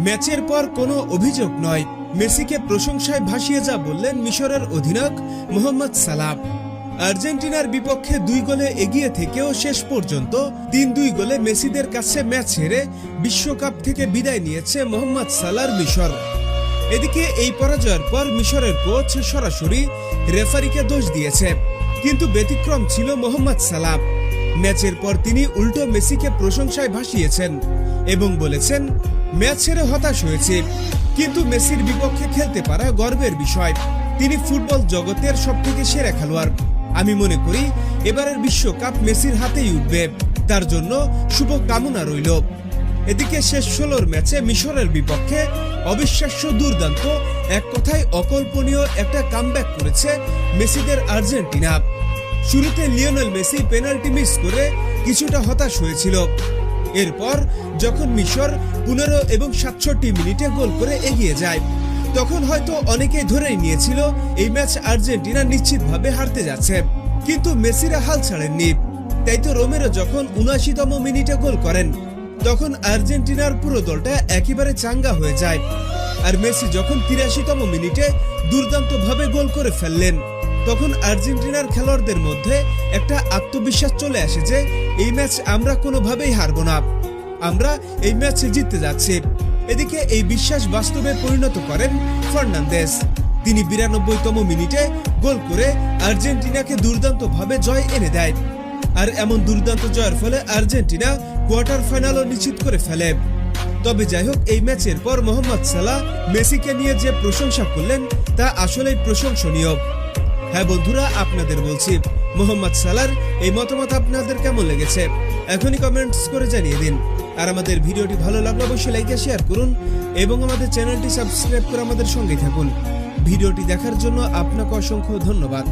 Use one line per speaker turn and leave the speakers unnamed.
ম্যাচের পর কোনো অভিযোগ নয়, মেসিকে প্রশংসায় ভাসিয়ে যা বললেন মিশরের অধিনায়ক মোহাম্মদ সালাহ। আর্জেন্টিনার বিপক্ষে 2 গোলে এগিয়ে থেকেও শেষ পর্যন্ত 3-2 গোলে মেসিদের কাছে ম্যাচ হেরে বিশ্বকাপ থেকে বিদায় নিয়েছে মোহাম্মদ সালাহর মিশর। এদিকে এই পরাজয়ের পর মিশরের কোচ সরাসরি রেফারিকে দোষ দিয়েছে, কিন্তু ব্যতিক্রম ছিল মোহাম্মদ সালাহ। ম্যাচের পর তিনি উল্টো মেসিকে প্রশংসায় ভাসিয়েছেন এবং বলেছেন, ম্যাচ হেরে হতাশ হয়েছে, কিন্তু মেসির বিপক্ষে খেলতে পারা গর্বের বিষয়। তিনি ফুটবল জগতের সবথেকে সেরা খেলোয়াড়। আমি মনে করি এবারের বিশ্বকাপ মেসির হাতেই উঠবে, তার জন্য শুভ কামনা রইল। এদিকে শেষ 16 ম্যাচে মিশরের বিপক্ষে অবিশ্বাস্য দুর্দান্ত, এক কথায় অকল্পনীয় একটা কামব্যাক করেছে মেসিদের আর্জেন্টিনা। শুরুতে লিওনেল মেসি পেনাল্টি মিস করে কিছুটা হতাশ হয়েছিল। এরপর যখন মিশর 15 এবং 67 মিনিটে গোল করে এগিয়ে যায়, তখন হয়তো অনেকেই ধরেই নিয়েছিল এই ম্যাচ আর্জেন্টিনা নিশ্চিতভাবে হারতে যাচ্ছে, কিন্তু মেসিরা হাল ছাড়েননি। তাই তো রোমেরো যখন 79তম মিনিটে গোল করেন, তখন আর্জেন্টিনার পুরো দলটা একেবারে চাঙ্গা হয়ে যায়। আর মেসি যখন 83তম মিনিটে দুর্দান্তভাবে গোল করে ফেললেন, তখন আর্জেন্টিনার খেলোয়াড়দের মধ্যে একটা আত্মবিশ্বাস চলে আসে যে এই ম্যাচ আমরা কোনোভাবেই হারবো না, আমরা এই ম্যাচে জিততে যাচ্ছি। এদিকে এই বিশ্বাস বাস্তবে পরিণত করেন ফার্নান্দেজ। তিনি 92তম মিনিটে গোল করে আর্জেন্টিনাকে দুর্দান্তভাবে জয় এনে দেয়। আর এমন দুর্দান্ত জয়ের ফলে আর্জেন্টিনা কোয়ার্টার ফাইনালও নিশ্চিত করে ফেলে। তবে যাই হোক, এই ম্যাচের পর মোহাম্মদ সালাহ মেসিকে নিয়ে যে প্রশংসা করলেন তা আসলেই প্রশংসনীয়। হ্যাঁ বন্ধুরা, আপনাদের বলছি, মোহাম্মদ সালাহর এই মতামত আপনাদের কেমন লেগেছে এখনই কমেন্টস করে জানিয়ে দিন। আর আমাদের ভিডিওটি ভালো লাগলে অবশ্যই লাইক শেয়ার করুন এবং আমাদের চ্যানেলটি সাবস্ক্রাইব করে আমাদের সঙ্গেই থাকুন। ভিডিওটি দেখার জন্য আপনাকে অসংখ্য ধন্যবাদ।